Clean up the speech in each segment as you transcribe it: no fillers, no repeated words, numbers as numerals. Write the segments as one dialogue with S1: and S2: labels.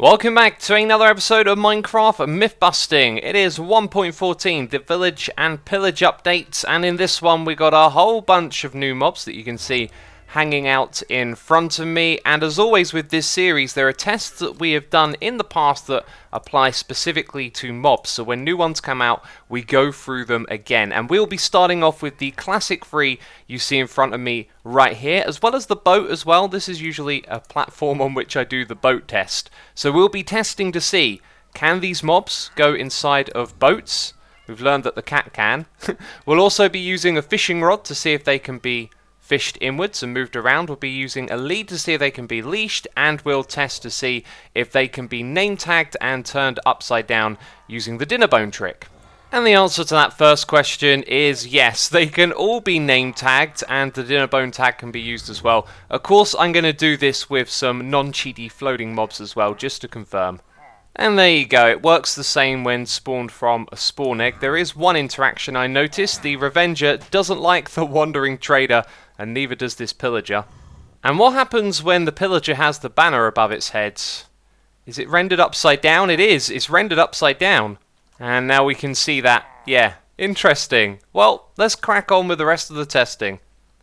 S1: Welcome back to another episode of Minecraft Myth Busting. It is 1.14, the village and pillage updates, and in this one we got a whole bunch of new mobs that you can see hanging out in front of me. And as always with this series, there are tests that we have done in the past that apply specifically to mobs. So when new ones come out, we go through them again. And we'll be starting off with the classic 3 you see in front of me right here, as well as the boat as well. This is usually a platform on which I do the boat test. So we'll be testing to see, can these mobs go inside of boats? We've learned that the cat can. We'll also be using a fishing rod to see if they can be fished inwards and moved around. We'll be using a lead to see if they can be leashed, and we'll test to see if they can be name tagged and turned upside down using the dinner bone trick. And the answer to that first question is yes, they can all be name tagged and the dinner bone tag can be used as well. Of course, I'm going to do this with some non-cheaty floating mobs as well, just to confirm. And there you go, it works the same when spawned from a spawn egg. There is one interaction I noticed: the Revenger doesn't like the Wandering Trader, and neither does this Pillager. And what happens when the Pillager has the banner above its head? Is it rendered upside down? It is, it's rendered upside down. And now we can see that. Yeah, interesting. Well, let's crack on with the rest of the testing.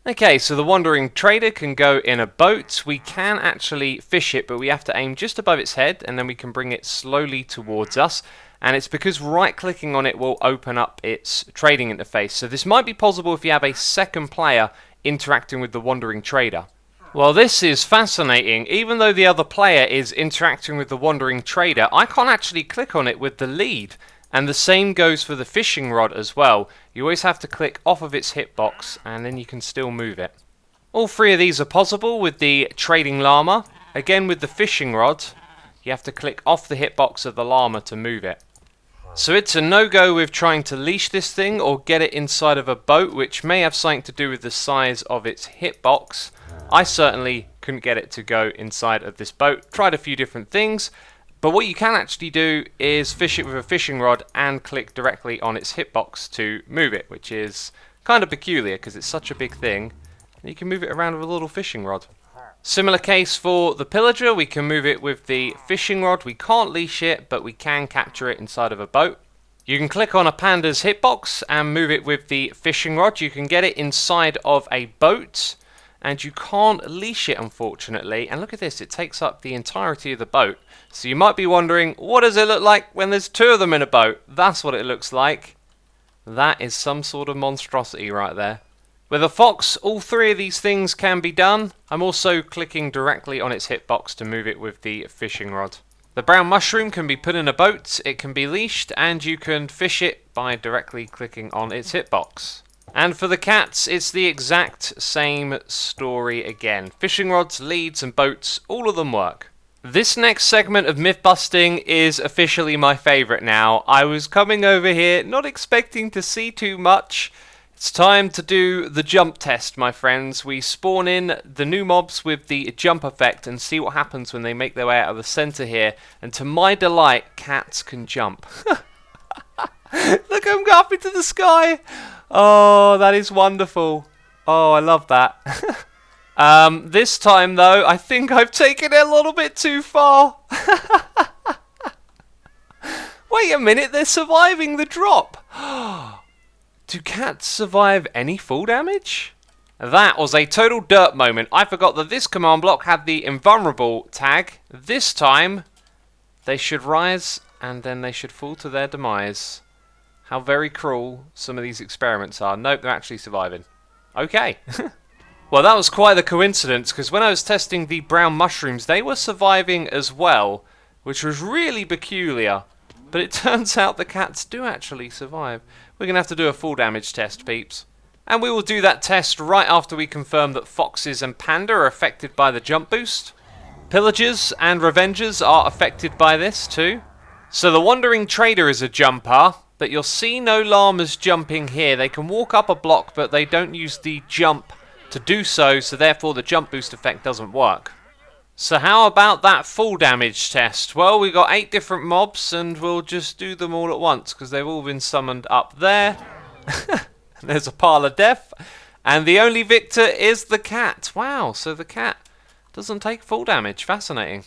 S1: Okay, so the Wandering Trader can go in a boat. We can actually fish it, but we have to aim just above its head, and then we can bring it slowly towards us. And it's because right-clicking on it will open up its trading interface. So this might be possible if you have a second player interacting with the Wandering Trader. Well, this is fascinating. Even though the other player is interacting with the Wandering Trader, I can't actually click on it with the lead. And the same goes for the fishing rod as well. You always have to click off of its hitbox and then you can still move it. All 3 of these are possible with the trading llama. Again, with the fishing rod, you have to click off the hitbox of the llama to move it. So it's a no-go with trying to leash this thing or get it inside of a boat, which may have something to do with the size of its hitbox. I certainly couldn't get it to go inside of this boat. Tried a few different things. But what you can actually do is fish it with a fishing rod and click directly on its hitbox to move it, which is kind of peculiar because it's such a big thing. And you can move it around with a little fishing rod. Similar case for the Pillager. We can move it with the fishing rod. We can't leash it, but we can capture it inside of a boat. You can click on a panda's hitbox and move it with the fishing rod. You can get it inside of a boat, and you can't leash it, unfortunately. And look at this, it takes up the entirety of the boat. So you might be wondering, what does it look like when there's 2 of them in a boat? That's what it looks like. That is some sort of monstrosity right there. With a fox, all 3 of these things can be done. I'm also clicking directly on its hitbox to move it with the fishing rod. The brown mushroom can be put in a boat, it can be leashed, and you can fish it by directly clicking on its hitbox. And for the cats, it's the exact same story again. Fishing rods, leads, and boats, all of them work. This next segment of myth busting is officially my favourite now. I was coming over here not expecting to see too much. It's time to do the jump test, my friends. We spawn in the new mobs with the jump effect and see what happens when they make their way out of the centre here. And to my delight, cats can jump. Look, I'm going up into the sky. Oh, that is wonderful. Oh, I love that. This time, though, I think I've taken it a little bit too far. Wait a minute, they're surviving the drop. Do cats survive any fall damage? That was a total derp moment. I forgot that this command block had the invulnerable tag. This time, they should rise and then they should fall to their demise. How very cruel some of these experiments are. Nope, they're actually surviving. Okay. Well, that was quite the coincidence, because when I was testing the brown mushrooms, they were surviving as well, which was really peculiar. But it turns out the cats do actually survive. We're going to have to do a full damage test, peeps. And we will do that test right after we confirm that foxes and panda are affected by the jump boost. Pillagers and Revengers are affected by this too. So the Wandering Trader is a jumper, but you'll see no llamas jumping here. They can walk up a block, but they don't use the jump to do so, so therefore the jump boost effect doesn't work. So how about that full damage test? Well, we got 8 different mobs, and we'll just do them all at once, because they've all been summoned up there. There's a pile of death, and the only victor is the cat. Wow, so the cat doesn't take full damage. Fascinating.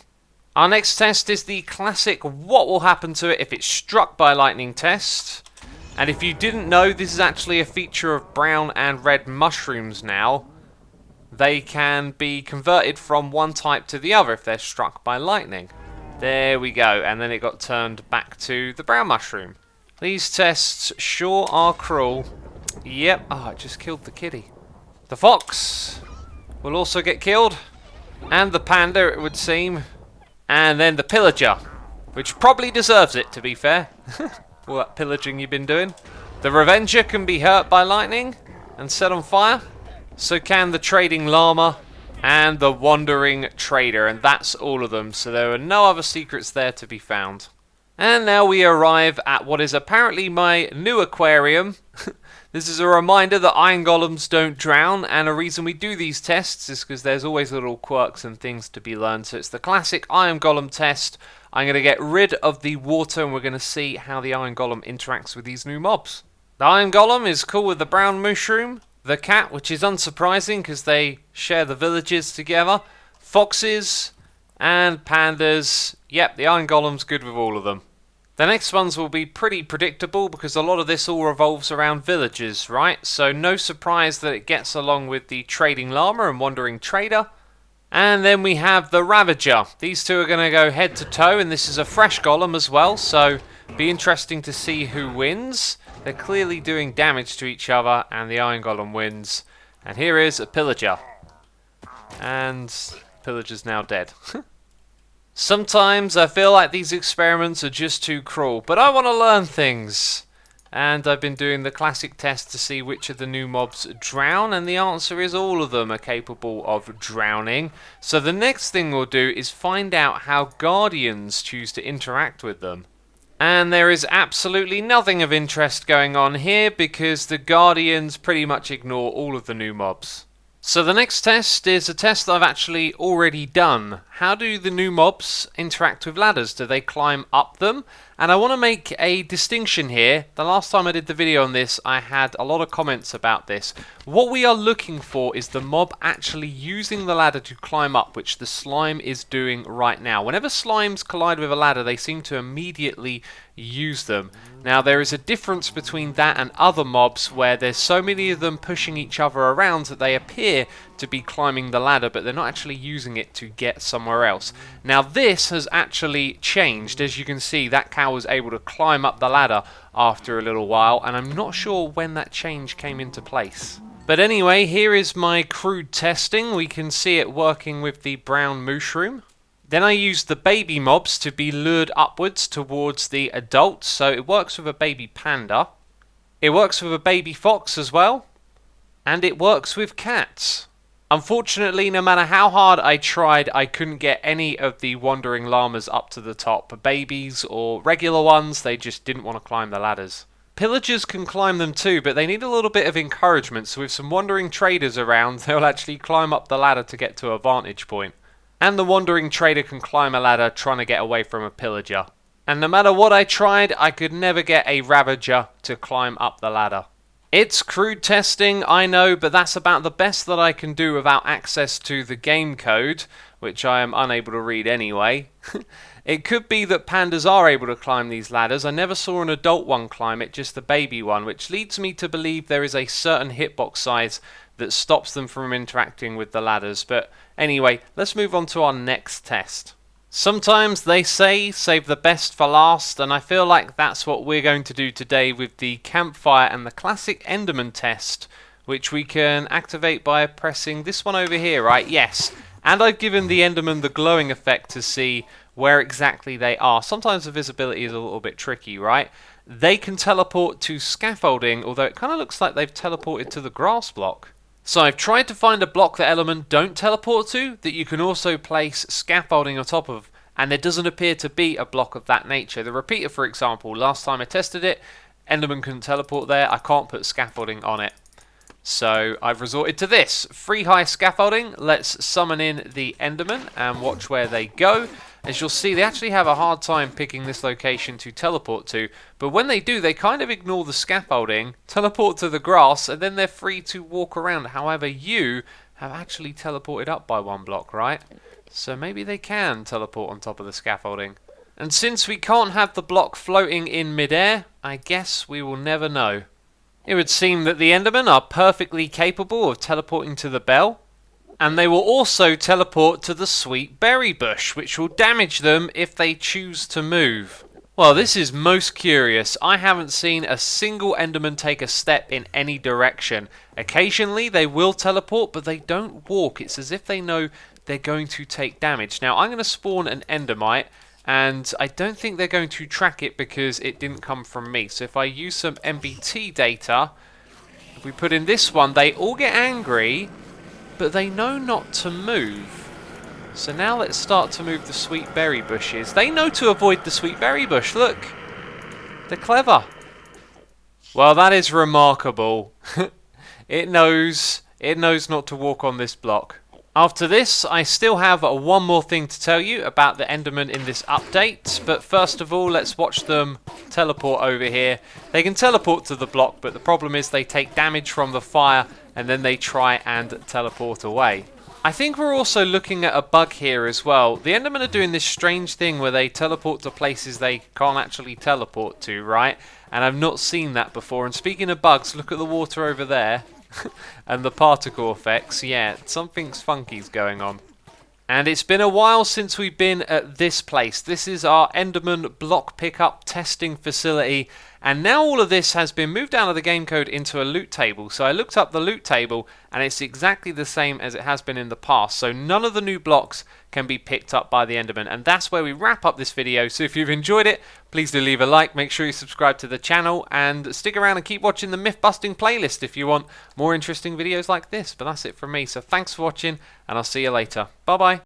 S1: Our next test is the classic what will happen to it if it's struck by lightning test. And if you didn't know, this is actually a feature of brown and red mushrooms now. They can be converted from one type to the other if they're struck by lightning. There we go, and then it got turned back to the brown mushroom. These tests sure are cruel. Yep, oh, it just killed the kitty. The fox will also get killed, and the panda, it would seem, and then the pillager, which probably deserves it, to be fair. All that pillaging you've been doing. The revenger can be hurt by lightning and set on fire. So can the trading llama and the wandering trader, and that's all of them. So there are no other secrets there to be found. And now we arrive at what is apparently my new aquarium. This is a reminder that iron golems don't drown, and a reason we do these tests is because there's always little quirks and things to be learned. So it's the classic iron golem test. I'm going to get rid of the water, and we're going to see how the iron golem interacts with these new mobs. The iron golem is cool with the brown mushroom. The cat, which is unsurprising because they share the villages together. Foxes and pandas. Yep, the iron golem's good with all of them. The next ones will be pretty predictable because a lot of this all revolves around villages, right? So no surprise that it gets along with the trading llama and wandering trader. And then we have the ravager. These two are going to go head to toe, and this is a fresh golem as well, so be interesting to see who wins. They're clearly doing damage to each other, and the iron golem wins. And here is a pillager. And pillager's now dead. Sometimes I feel like these experiments are just too cruel, but I want to learn things. And I've been doing the classic test to see which of the new mobs drown, and the answer is all of them are capable of drowning. So the next thing we'll do is find out how guardians choose to interact with them. And there is absolutely nothing of interest going on here because the guardians pretty much ignore all of the new mobs. So the next test is a test that I've actually already done. How do the new mobs interact with ladders? Do they climb up them? And I want to make a distinction here. The last time I did the video on this, I had a lot of comments about this. What we are looking for is the mob actually using the ladder to climb up, which the slime is doing right now. Whenever slimes collide with a ladder, they seem to immediately use them. Now there is a difference between that and other mobs where there's so many of them pushing each other around that they appear to be climbing the ladder, but they're not actually using it to get somewhere else. Now this has actually changed. As you can see, that cow was able to climb up the ladder after a little while, and I'm not sure when that change came into place. But anyway, here is my crude testing. We can see it working with the brown mushroom. Then I used the baby mobs to be lured upwards towards the adults, so it works with a baby panda. It works with a baby fox as well, and it works with cats. Unfortunately, no matter how hard I tried, I couldn't get any of the wandering llamas up to the top. Babies or regular ones, they just didn't want to climb the ladders. Pillagers can climb them too, but they need a little bit of encouragement, so with some wandering traders around, they'll actually climb up the ladder to get to a vantage point. And the wandering trader can climb a ladder trying to get away from a pillager. And no matter what I tried, I could never get a ravager to climb up the ladder. It's crude testing, I know, but that's about the best that I can do without access to the game code, which I am unable to read anyway. It could be that pandas are able to climb these ladders. I never saw an adult one climb it, just the baby one, which leads me to believe there is a certain hitbox size that stops them from interacting with the ladders. But anyway, let's move on to our next test. Sometimes they say save the best for last, and I feel like that's what we're going to do today with the campfire and the classic Enderman test, which we can activate by pressing this one over here, right? Yes. And I've given the Enderman the glowing effect to see where exactly they are. Sometimes the visibility is a little bit tricky, right? They can teleport to scaffolding, although it kind of looks like they've teleported to the grass block. So I've tried to find a block that element don't teleport to, that you can also place scaffolding on top of, and there doesn't appear to be a block of that nature. The repeater, for example, last time I tested it, Enderman couldn't teleport there. I can't put scaffolding on it. So I've resorted to this. Free high scaffolding. Let's summon in the Enderman and watch where they go. As you'll see, they actually have a hard time picking this location to teleport to, but when they do, they kind of ignore the scaffolding, teleport to the grass, and then they're free to walk around. However, you have actually teleported up by one block, right? So maybe they can teleport on top of the scaffolding. And since we can't have the block floating in midair, I guess we will never know. It would seem that the Endermen are perfectly capable of teleporting to the bell, and they will also teleport to the sweet berry bush, which will damage them if they choose to move. Well, this is most curious. I haven't seen a single Enderman take a step in any direction. Occasionally they will teleport, but they don't walk. It's as if they know they're going to take damage. Now, I'm going to spawn an Endermite, and I don't think they're going to track it because it didn't come from me. So if I use some MBT data, if we put in this one, they all get angry, but they know not to move. So now let's start to move the sweet berry bushes. They know to avoid the sweet berry bush, look. They're clever. Well, that is remarkable. It knows not to walk on this block. After this, I still have one more thing to tell you about the Enderman in this update, but first of all, let's watch them teleport over here. They can teleport to the block, but the problem is they take damage from the fire, and then they try and teleport away. I think we're also looking at a bug here as well. The Endermen are doing this strange thing where they teleport to places they can't actually teleport to, right? And I've not seen that before. And speaking of bugs, look at the water over there. And the particle effects, yeah, something's funky's going on. And it's been a while since we've been at this place. This is our Enderman block pickup testing facility. And now all of this has been moved out of the game code into a loot table. So I looked up the loot table and it's exactly the same as it has been in the past. So none of the new blocks can be picked up by the Enderman. And that's where we wrap up this video. So if you've enjoyed it, please do leave a like. Make sure you subscribe to the channel and stick around and keep watching the myth busting playlist if you want more interesting videos like this. But that's it from me. So thanks for watching and I'll see you later. Bye bye.